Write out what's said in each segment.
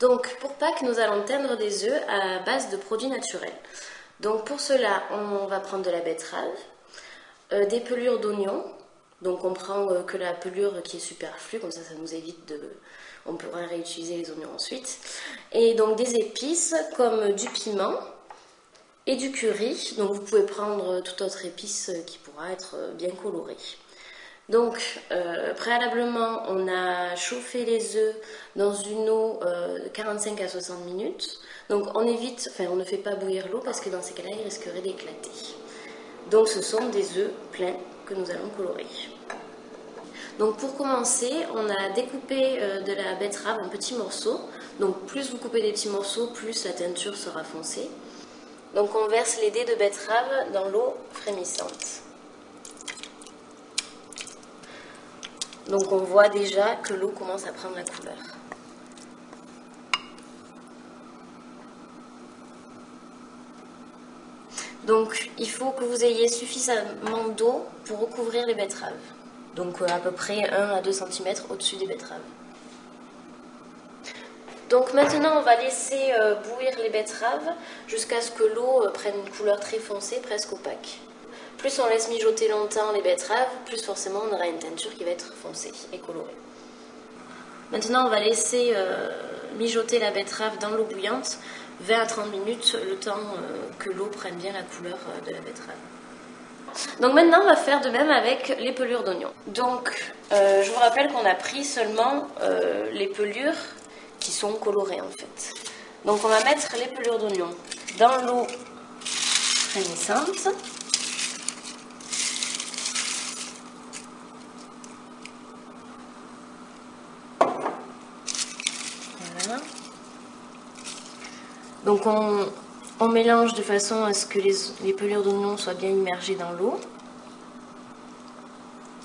Donc pour Pâques, nous allons teindre des œufs à base de produits naturels. Donc pour cela, on va prendre de la betterave, des pelures d'oignons. Donc on prend que la pelure qui est superflue, comme ça nous évite de... On pourra réutiliser les oignons ensuite. Et donc des épices comme du piment et du curry. Donc vous pouvez prendre toute autre épice qui pourra être bien colorée. Donc préalablement, on a chauffé les œufs dans une eau de 45 à 60 minutes. Donc on évite, enfin on ne fait pas bouillir l'eau parce que dans ces cas-là, il risquerait d'éclater. Donc ce sont des œufs pleins que nous allons colorer. Donc pour commencer, on a découpé de la betterave en petits morceaux. Donc plus vous coupez des petits morceaux, plus la teinture sera foncée. Donc on verse les dés de betterave dans l'eau frémissante. Donc on voit déjà que l'eau commence à prendre la couleur. Donc il faut que vous ayez suffisamment d'eau pour recouvrir les betteraves. Donc à peu près 1 à 2 cm au-dessus des betteraves. Donc maintenant on va laisser bouillir les betteraves jusqu'à ce que l'eau prenne une couleur très foncée, presque opaque. Plus on laisse mijoter longtemps les betteraves, plus forcément on aura une teinture qui va être foncée et colorée. Maintenant on va laisser mijoter la betterave dans l'eau bouillante 20 à 30 minutes, le temps que l'eau prenne bien la couleur de la betterave. Donc maintenant on va faire de même avec les pelures d'oignons. Donc je vous rappelle qu'on a pris seulement les pelures qui sont colorées en fait. Donc on va mettre les pelures d'oignons dans l'eau frémissante. Voilà. Donc on mélange de façon à ce que les pelures d'oignons soient bien immergées dans l'eau.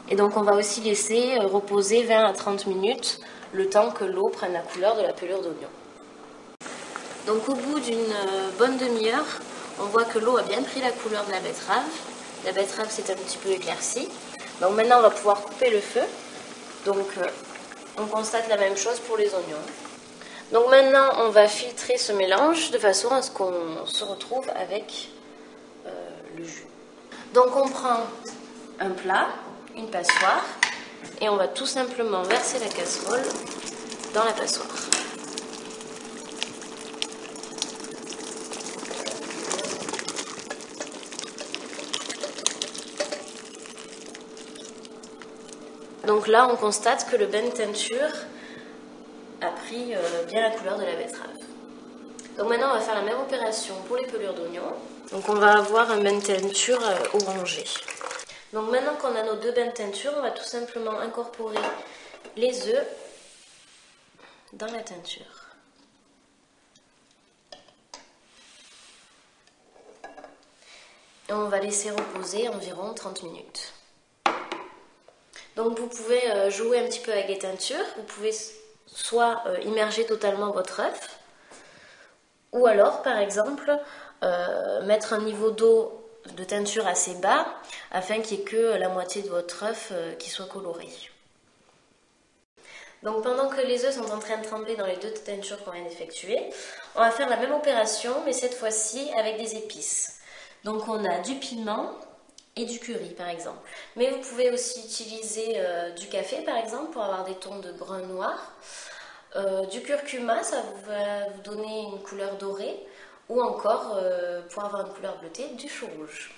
Et donc on va aussi laisser reposer 20 à 30 minutes le temps que l'eau prenne la couleur de la pelure d'oignon. Donc au bout d'une bonne demi-heure, on voit que l'eau a bien pris la couleur de la betterave. La betterave s'est un petit peu éclaircie. Donc maintenant on va pouvoir couper le feu. Donc on constate la même chose pour les oignons. Donc maintenant on va filtrer ce mélange de façon à ce qu'on se retrouve avec le jus. Donc on prend un plat, une passoire, et on va tout simplement verser la casserole dans la passoire. Donc là on constate que le bain de teinture a pris bien la couleur de la betterave. Donc maintenant on va faire la même opération pour les pelures d'oignons. Donc on va avoir un bain de teinture orangé. Donc maintenant qu'on a nos deux bains de teinture, on va tout simplement incorporer les œufs dans la teinture. Et on va laisser reposer environ 30 minutes. Donc vous pouvez jouer un petit peu avec les teintures, vous pouvez soit immerger totalement votre œuf, ou alors par exemple mettre un niveau d'eau de teinture assez bas afin qu'il n'y ait que la moitié de votre œuf qui soit coloré. Donc pendant que les œufs sont en train de tremper dans les deux teintures qu'on vient d'effectuer, on va faire la même opération mais cette fois-ci avec des épices. Donc on a du piment et du curry par exemple. Mais vous pouvez aussi utiliser du café par exemple pour avoir des tons de brun noir. Du curcuma, ça va vous donner une couleur dorée. Ou encore, pour avoir une couleur bleutée, du chou rouge.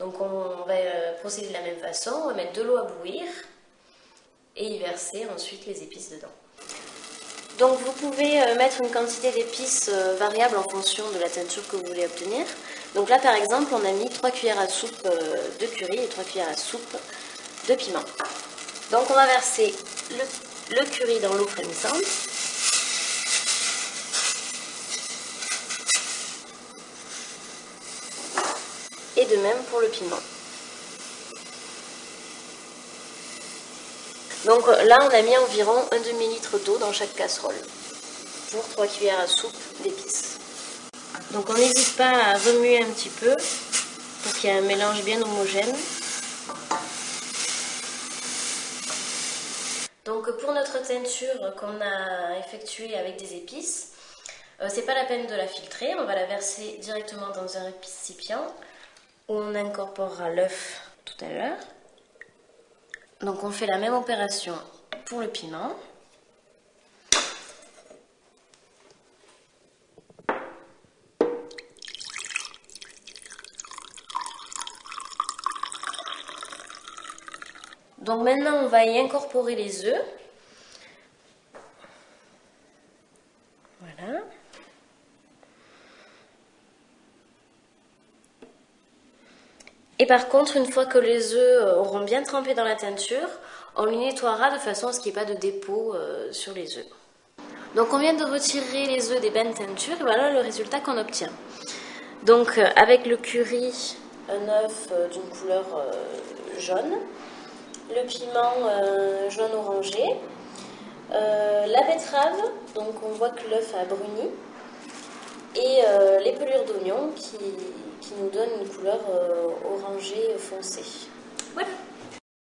Donc on va procéder de la même façon, on va mettre de l'eau à bouillir et y verser ensuite les épices dedans. Donc vous pouvez mettre une quantité d'épices variable en fonction de la teinture que vous voulez obtenir. Donc là par exemple on a mis 3 cuillères à soupe de curry et 3 cuillères à soupe de piment. Donc on va verser le curry dans l'eau frémissante. Et de même pour le piment. Donc là on a mis environ un demi-litre d'eau dans chaque casserole pour 3 cuillères à soupe d'épices. Donc on n'hésite pas à remuer un petit peu pour qu'il y ait un mélange bien homogène. Donc pour notre teinture qu'on a effectuée avec des épices, c'est pas la peine de la filtrer, on va la verser directement dans un récipient où on incorporera l'œuf tout à l'heure. Donc on fait la même opération pour le piment. Donc maintenant on va y incorporer les œufs. Voilà. Et par contre, une fois que les œufs auront bien trempé dans la teinture, on les nettoiera de façon à ce qu'il n'y ait pas de dépôt sur les œufs. Donc on vient de retirer les œufs des bains de teinture et voilà le résultat qu'on obtient. Donc avec le curry, un œuf d'une couleur jaune, le piment jaune orangé, la betterave, donc on voit que l'œuf a bruni, et les pelures d'oignon qui nous donnent une couleur orangée foncée. Voilà.